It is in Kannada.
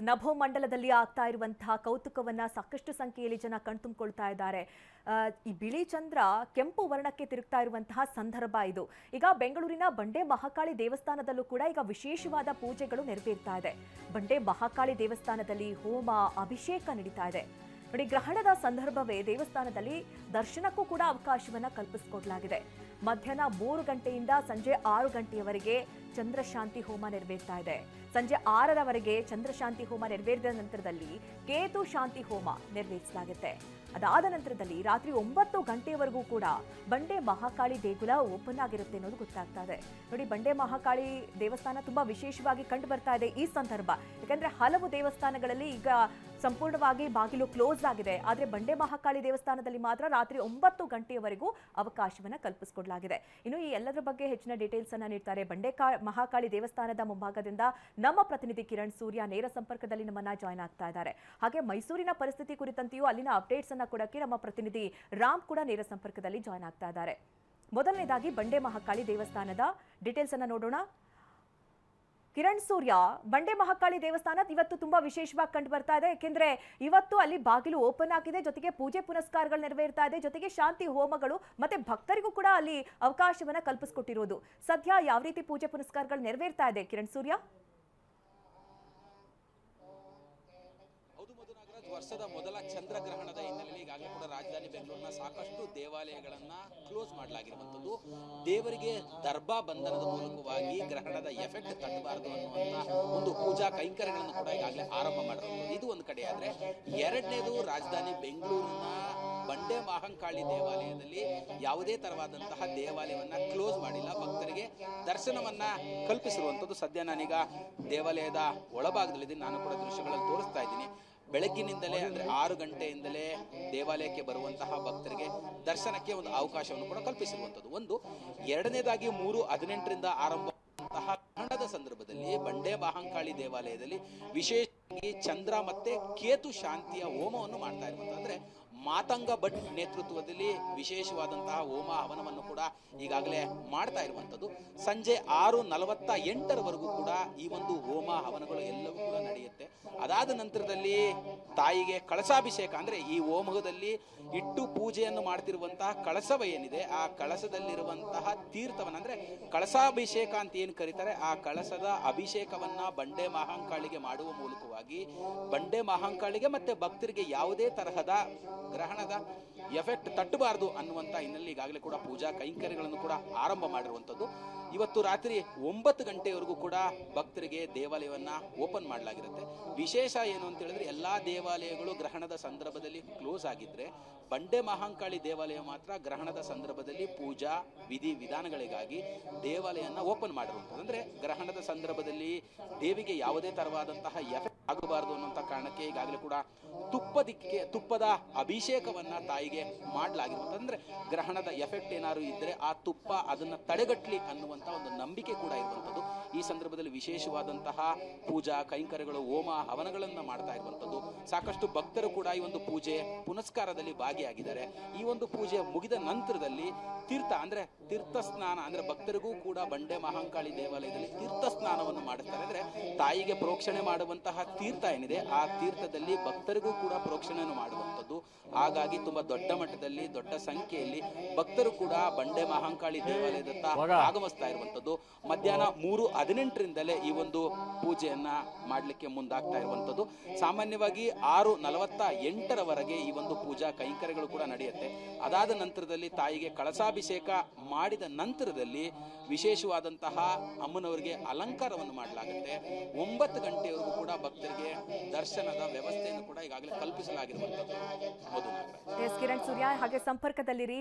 ನಭೋಮಂಡಲದಲ್ಲಿ ಆಗ್ತಾ ಇರುವಂತಹ ಕೌತುಕವನ್ನ ಸಾಕಷ್ಟು ಸಂಖ್ಯೆಯಲ್ಲಿ ಜನ ಕಣ್ತುಂಬಿಕೊಳ್ತಾ ಇದ್ದಾರೆ. ಈ ಬಿಳಿ ಚಂದ್ರ ಕೆಂಪು ವರ್ಣಕ್ಕೆ ತಿರುಗ್ತಾ ಇರುವಂತಹ ಸಂದರ್ಭ ಇದು. ಈಗ ಬೆಂಗಳೂರಿನ ಬಂಡೆ ಮಹಾಕಾಳಿ ದೇವಸ್ಥಾನದಲ್ಲೂ ಕೂಡ ಈಗ ವಿಶೇಷವಾದ ಪೂಜೆಗಳು ನೆರವೇರ್ತಾ ಇದೆ. ಬಂಡೆ ಮಹಾಕಾಳಿ ದೇವಸ್ಥಾನದಲ್ಲಿ ಹೋಮ ಅಭಿಷೇಕ ನಡೀತಾ ಇದೆ. ನೋಡಿ, ಗ್ರಹಣದ ಸಂದರ್ಭವೇ ದೇವಸ್ಥಾನದಲ್ಲಿ ದರ್ಶನಕ್ಕೂ ಕೂಡ ಅವಕಾಶವನ್ನ ಕಲ್ಪಿಸಿಕೊಡಲಾಗಿದೆ. ಮಧ್ಯಾಹ್ನ 3 ಗಂಟೆಯಿಂದ ಸಂಜೆ 6 ಗಂಟೆಯವರೆಗೆ ಚಂದ್ರಶಾಂತಿ ಹೋಮ ನೆರವೇರ್ತಾ ಇದೆ. ಸಂಜೆ 6ರವರೆಗೆ ಚಂದ್ರಶಾಂತಿ ಹೋಮ ನೆರವೇರಿದ ನಂತರದಲ್ಲಿ ಕೇತು ಶಾಂತಿ ಹೋಮ ನೆರವೇರಿಸಲಾಗುತ್ತೆ. ಅದಾದ ನಂತರದಲ್ಲಿ ರಾತ್ರಿ 9 ಗಂಟೆಯವರೆಗೂ ಕೂಡ ಬಂಡೆ ಮಹಾಕಾಳಿ ದೇಗುಲ ಓಪನ್ ಆಗಿರುತ್ತೆ ಅನ್ನೋದು ಗೊತ್ತಾಗ್ತಾ ಇದೆ. ನೋಡಿ, ಬಂಡೆ ಮಹಾಕಾಳಿ ದೇವಸ್ಥಾನ ತುಂಬಾ ವಿಶೇಷವಾಗಿ ಕಂಡು ಬರ್ತಾ ಇದೆ ಈ ಸಂದರ್ಭ. ಯಾಕಂದ್ರೆ ಹಲವು ದೇವಸ್ಥಾನಗಳಲ್ಲಿ ಈಗ ಸಂಪೂರ್ಣವಾಗಿ ಬಾಗಿಲು ಕ್ಲೋಸ್ ಆಗಿದೆ. ಆದರೆ ಬಂಡೆ ಮಹಾಕಾಳಿ ದೇವಸ್ಥಾನದಲ್ಲಿ ಮಾತ್ರ ರಾತ್ರಿ 9 ಗಂಟೆಯವರೆಗೂ ಅವಕಾಶವನ್ನ ಕಲ್ಪಿಸಿಕೊಡಲಾಗಿದೆ. ಇನ್ನು ಈ ಎಲ್ಲದರ ಬಗ್ಗೆ ಹೆಚ್ಚಿನ ಡೀಟೇಲ್ಸ್ ಅನ್ನ ನೀಡ್ತಾರೆ ಬಂಡೆ ಮಹಾಕಾಳಿ ದೇವಸ್ಥಾನದ ಮುಂಭಾಗದಿಂದ ನಮ್ಮ ಪ್ರತಿನಿಧಿ ಕಿರಣ್ ಸೂರ್ಯ ನೇರ ಸಂಪರ್ಕದಲ್ಲಿ ನಮ್ಮನ್ನ ಜಾಯ್ನ್ ಆಗ್ತಾ ಇದ್ದಾರೆ. ಹಾಗೆ ಮೈಸೂರಿನ ಪರಿಸ್ಥಿತಿ ಕುರಿತಂತೆಯೂ ಅಲ್ಲಿನ ಅಪ್ಡೇಟ್ಸ್ ಅನ್ನ ಕೊಡಕ್ಕೆ ನಮ್ಮ ಪ್ರತಿನಿಧಿ ರಾಮ್ ಕೂಡ ನೇರ ಸಂಪರ್ಕದಲ್ಲಿ ಜಾಯ್ನ್ ಆಗ್ತಾ ಇದ್ದಾರೆ. ಮೊದಲನೇದಾಗಿ ಬಂಡೆ ಮಹಾಕಾಳಿ ದೇವಸ್ಥಾನದ ಡೀಟೇಲ್ಸ್ ಅನ್ನ ನೋಡೋಣ. ಕಿರಣ್ ಸೂರ್ಯ, ಬಂಡೆ ಮಹಾಕಾಳಿ ದೇವಸ್ಥಾನ ಇವತ್ತು ತುಂಬಾ ವಿಶೇಷವಾಗಿ ಕಂಡು ಬರ್ತಾ ಇದೆ. ಯಾಕೆಂದ್ರೆ ಇವತ್ತು ಅಲ್ಲಿ ಬಾಗಿಲು ಓಪನ್ ಆಗಿದೆ, ಜೊತೆಗೆ ಪೂಜೆ ಪುನಸ್ಕಾರಗಳು ನೆರವೇರ್ತಾ ಇದೆ, ಜೊತೆಗೆ ಶಾಂತಿ ಹೋಮಗಳು ಮತ್ತೆ ಭಕ್ತರಿಗೂ ಕೂಡ ಅಲ್ಲಿ ಅವಕಾಶವನ್ನ ಕಲ್ಪಿಸಿಕೊಟ್ಟಿರೋದು. ಸದ್ಯ ಯಾವ ರೀತಿ ಪೂಜೆ ಪುನಸ್ಕಾರಗಳು ನೆರವೇರ್ತಾ ಇದೆ ಕಿರಣ್ ಸೂರ್ಯ? ವರ್ಷದ ಮೊದಲ ಚಂದ್ರಗ್ರಹಣದ ಹಿನ್ನೆಲೆಯಲ್ಲಿ ಈಗಾಗಲೇ ಕೂಡ ರಾಜಧಾನಿ ಬೆಂಗಳೂರಿನ ಸಾಕಷ್ಟು ದೇವಾಲಯಗಳನ್ನ ಕ್ಲೋಸ್ ಮಾಡಲಾಗಿರುವಂಥದ್ದು. ದೇವರಿಗೆ ದರ್ಬಾ ಬಂಧನದ ಮೂಲಕವಾಗಿ ಗ್ರಹಣದ ಎಫೆಕ್ಟ್ ತಟ್ಟಬಾರದು ಅನ್ನುವಂಥ ಒಂದು ಪೂಜಾ ಕೈಂಕರ್ಯಗಳನ್ನು ಕೂಡ ಈಗಾಗಲೇ ಆರಂಭ ಮಾಡಿರುವಂಥದ್ದು. ಇದು ಒಂದು ಕಡೆ ಆದರೆ, ಎರಡನೇದು ರಾಜಧಾನಿ ಬೆಂಗಳೂರಿನ ಬಂಡೆ ಮಹಾಕಾಳಿ ದೇವಾಲಯದಲ್ಲಿ ಯಾವುದೇ ತರವಾದಂತಹ ದೇವಾಲಯವನ್ನ ಕ್ಲೋಸ್ ಮಾಡಿಲ್ಲ, ಭಕ್ತರಿಗೆ ದರ್ಶನವನ್ನ ಕಲ್ಪಿಸಿರುವಂಥದ್ದು. ಸದ್ಯ ನಾನೀಗ ದೇವಾಲಯದ ಒಳಭಾಗದಲ್ಲಿದ್ದೀನಿ, ನಾನು ಕೂಡ ದೃಶ್ಯಗಳಲ್ಲಿ ತೋರಿಸ್ತಾ ಇದ್ದೀನಿ. ಬೆಳಗ್ಗಿನಿಂದಲೇ ಅಂದ್ರೆ 6 ಗಂಟೆಯಿಂದಲೇ ದೇವಾಲಯಕ್ಕೆ ಬರುವಂತಹ ಭಕ್ತರಿಗೆ ದರ್ಶನಕ್ಕೆ ಒಂದು ಅವಕಾಶವನ್ನು ಕೂಡ ಕಲ್ಪಿಸಿರುವಂಥದ್ದು ಒಂದು. ಎರಡನೇದಾಗಿ 3/18ರಿಂದ ಆರಂಭವಾದಂತಹ ಗ್ರಹಣದ ಸಂದರ್ಭದಲ್ಲಿ ಬಂಡೆ ಮಹಾಕಾಳಿ ದೇವಾಲಯದಲ್ಲಿ ವಿಶೇಷವಾಗಿ ಚಂದ್ರ ಮತ್ತೆ ಕೇತು ಶಾಂತಿಯ ಹೋಮವನ್ನು ಮಾಡ್ತಾ ಇರುವಂತಹ, ಅಂದ್ರೆ ಮಾತಂಗ ಭಟ್ ನೇತೃತ್ವದಲ್ಲಿ ವಿಶೇಷವಾದಂತಹ ಹೋಮ ಹವನವನ್ನು ಕೂಡ ಈಗಾಗಲೇ ಮಾಡ್ತಾ ಇರುವಂಥದ್ದು. ಸಂಜೆ 6:48ರವರೆಗೂ ಕೂಡ ಈ ಒಂದು ಹೋಮ ಹವನಗಳು ಎಲ್ಲವೂ ಕೂಡ ನಡೆಯುತ್ತೆ. ಅದಾದ ನಂತರದಲ್ಲಿ ತಾಯಿಗೆ ಕಳಸಾಭಿಷೇಕ, ಅಂದ್ರೆ ಈ ಹೋಮದಲ್ಲಿ ಇಟ್ಟು ಪೂಜೆಯನ್ನು ಮಾಡ್ತಿರುವಂತಹ ಕಳಸವ ಏನಿದೆ, ಆ ಕಳಸದಲ್ಲಿರುವಂತಹ ತೀರ್ಥವನ್ನ, ಅಂದ್ರೆ ಕಳಸಾಭಿಷೇಕ ಅಂತ ಏನು ಕರೀತಾರೆ, ಆ ಕಳಸದ ಅಭಿಷೇಕವನ್ನ ಬಂಡೆ ಮಹಾಕಾಳಿಗೆ ಮಾಡುವ ಮೂಲಕವಾಗಿ ಬಂಡೆ ಮಹಾಕಾಳಿಗೆ ಮತ್ತೆ ಭಕ್ತರಿಗೆ ಯಾವುದೇ ತರಹದ ಗ್ರಹಣದ ಎಫೆಕ್ಟ್ ತಟ್ಟಬಾರದು ಅನ್ನುವಂತ ಹಿನ್ನೆಲೆ ಈಗಾಗಲೇ ಕೂಡ ಪೂಜಾ ಕೈಂಕರ್ಯಗಳನ್ನು ಕೂಡ ಆರಂಭ ಮಾಡಿರುವಂಥದ್ದು. ಇವತ್ತು ರಾತ್ರಿ 9 ಗಂಟೆವರೆಗೂ ಕೂಡ ಭಕ್ತರಿಗೆ ದೇವಾಲಯವನ್ನ ಓಪನ್ ಮಾಡಲಾಗಿರುತ್ತೆ. ವಿಶೇಷ ಏನು ಅಂತ ಹೇಳಿದ್ರೆ, ಎಲ್ಲಾ ದೇವಾಲಯಗಳು ಗ್ರಹಣದ ಸಂದರ್ಭದಲ್ಲಿ ಕ್ಲೋಸ್ ಆಗಿದ್ರೆ ಬಂಡೆ ಮಹಾಕಾಳಿ ದೇವಾಲಯ ಮಾತ್ರ ಗ್ರಹಣದ ಸಂದರ್ಭದಲ್ಲಿ ಪೂಜಾ ವಿಧಿ ವಿಧಾನಗಳಿಗಾಗಿ ದೇವಾಲಯನ ಓಪನ್ ಮಾಡಿರುವಂಥದ್ದು. ಅಂದ್ರೆ ಗ್ರಹಣದ ಸಂದರ್ಭದಲ್ಲಿ ದೇವಿಗೆ ಯಾವುದೇ ತರವಾದಂತಹ ಎಫೆಕ್ಟ್ ಆಗಬಾರದು ಅನ್ನುವಂಥ ಕಾರಣಕ್ಕೆ ಈಗಾಗಲೇ ಕೂಡ ತುಪ್ಪದ ಅಭಿಷೇಕವನ್ನ ತಾಯಿಗೆ ಮಾಡಲಾಗಿರುವಂಥದ್ದು. ಅಂದ್ರೆ ಗ್ರಹಣದ ಎಫೆಕ್ಟ್ ಏನಾದ್ರು ಇದ್ರೆ ಆ ತುಪ್ಪ ಅದನ್ನ ತಡೆಗಟ್ಟಲಿ ಅನ್ನುವಂಥ ಒಂದು ನಂಬಿಕೆ ಕೂಡ ಇರುವಂಥದ್ದು. ಈ ಸಂದರ್ಭದಲ್ಲಿ ವಿಶೇಷವಾದಂತಹ ಪೂಜಾ ಕೈಂಕರ್ಯಗಳು, ಹೋಮ ಹವನಗಳನ್ನ ಮಾಡ್ತಾ ಇರುವಂಥದ್ದು. ಸಾಕಷ್ಟು ಭಕ್ತರು ಕೂಡ ಈ ಒಂದು ಪೂಜೆ ಪುನಸ್ಕಾರದಲ್ಲಿ ಭಾಗಿಯಾಗಿದ್ದಾರೆ. ಈ ಒಂದು ಪೂಜೆ ಮುಗಿದ ನಂತರದಲ್ಲಿ ತೀರ್ಥ ಸ್ನಾನ, ಅಂದ್ರೆ ಭಕ್ತರಿಗೂ ಕೂಡ ಬಂಡೆ ಮಹಾಕಾಳಿ ದೇವಾಲಯದಲ್ಲಿ ತೀರ್ಥ ಸ್ನಾನವನ್ನು ಮಾಡುತ್ತಾರೆ. ಅಂದ್ರೆ ತಾಯಿಗೆ ಪ್ರೋಕ್ಷಣೆ ಮಾಡುವಂತಹ ತೀರ್ಥ ಏನಿದೆ, ಆ ತೀರ್ಥದಲ್ಲಿ ಭಕ್ತರಿಗೂ ಕೂಡ ಪ್ರೋಕ್ಷಣೆಯನ್ನು ಮಾಡುವಂಥದ್ದು. ಹಾಗಾಗಿ ತುಂಬಾ ದೊಡ್ಡ ಮಟ್ಟದಲ್ಲಿ, ದೊಡ್ಡ ಸಂಖ್ಯೆಯಲ್ಲಿ ಭಕ್ತರು ಕೂಡ ಬಂಡೆ ಮಹಾಕಾಳಿ ದೇವಾಲಯದತ್ತ ಆಗಮಿಸ್ತಾ ಇರುವಂಥದ್ದು. ಮಧ್ಯಾಹ್ನ 3:18ರಿಂದಲೇ ಈ ಒಂದು ಪೂಜೆಯನ್ನ ಮಾಡಲಿಕ್ಕೆ ಮುಂದಾಗ್ತಾ ಇರುವಂಥದ್ದು. ಸಾಮಾನ್ಯವಾಗಿ 6:48ರವರೆಗೆ ಈ ಒಂದು ಪೂಜಾ ಕೈಂಕರ್ಯಗಳು ಕೂಡ ನಡೆಯುತ್ತೆ. ಅದಾದ ನಂತರದಲ್ಲಿ ತಾಯಿಗೆ ಕಳಸಾಭಿಷೇಕ ಮಾಡಿದ ನಂತರದಲ್ಲಿ ವಿಶೇಷವಾದಂತಹ ಅಮ್ಮನವರಿಗೆ ಅಲಂಕಾರವನ್ನು ಮಾಡಲಾಗುತ್ತೆ. 9 ಗಂಟೆಯವರೆಗೂ ಕೂಡ ಭಕ್ತರಿಗೆ ದರ್ಶನದ ವ್ಯವಸ್ಥೆಯನ್ನು ಕೂಡ ಈಗಾಗಲೇ ಕಲ್ಪಿಸಲಾಗಿರುವಂಥದ್ದು. ಕಿರಣ್ ಸೂರ್ಯ ಹಾಗೆ ಸಂಪರ್ಕದಲ್ಲಿರಿ.